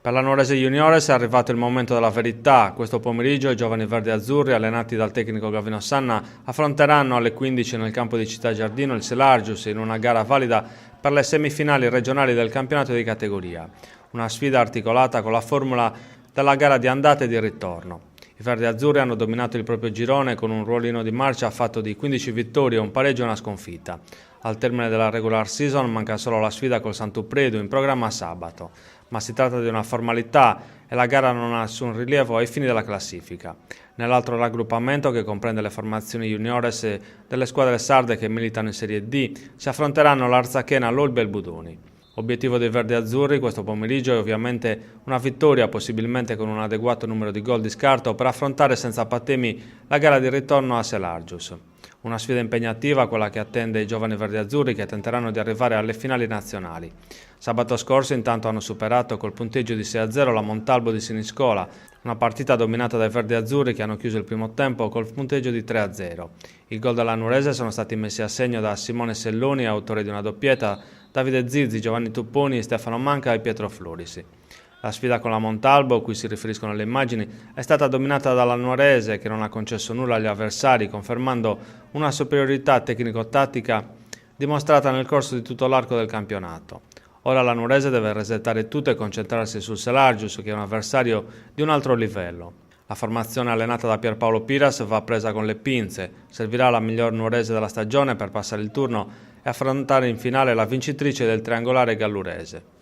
Per la Nuorese Juniores è arrivato il momento della verità. Questo pomeriggio i giovani verdi-azzurri, allenati dal tecnico Gavino Sanna, affronteranno alle 15 nel campo di Città Giardino il Selargius in una gara valida per le semifinali regionali del campionato di categoria. Una sfida articolata con la formula della gara di andata e di ritorno. I verdi-azzurri hanno dominato il proprio girone con un ruolino di marcia fatto di 15 vittorie, un pareggio e una sconfitta. Al termine della regular season manca solo la sfida col Sant'Upredu in programma sabato, ma si tratta di una formalità e la gara non ha nessun rilievo ai fini della classifica. Nell'altro raggruppamento, che comprende le formazioni juniores delle squadre sarde che militano in Serie D, si affronteranno l'Arzachena, l'Olbia e il Budoni. Obiettivo dei verdi-azzurri questo pomeriggio è ovviamente una vittoria, possibilmente con un adeguato numero di gol di scarto, per affrontare senza patemi la gara di ritorno a Selargius. Una sfida impegnativa, quella che attende i giovani verdi-azzurri che tenteranno di arrivare alle finali nazionali. Sabato scorso intanto hanno superato col punteggio di 6-0 la Montalbo di Siniscola, una partita dominata dai verdi-azzurri che hanno chiuso il primo tempo col punteggio di 3-0. I gol della Nuorese sono stati messi a segno da Simone Selloni, autore di una doppietta, Davide Zizzi, Giovanni Tupponi, Stefano Manca e Pietro Florisi. La sfida con la Montalbo, a cui si riferiscono le immagini, è stata dominata dalla Nuorese, che non ha concesso nulla agli avversari, confermando una superiorità tecnico-tattica dimostrata nel corso di tutto l'arco del campionato. Ora la Nuorese deve resettare tutto e concentrarsi sul Selargius, che è un avversario di un altro livello. La formazione allenata da Pierpaolo Piras va presa con le pinze, servirà la miglior nuorese della stagione per passare il turno e affrontare in finale la vincitrice del triangolare gallurese.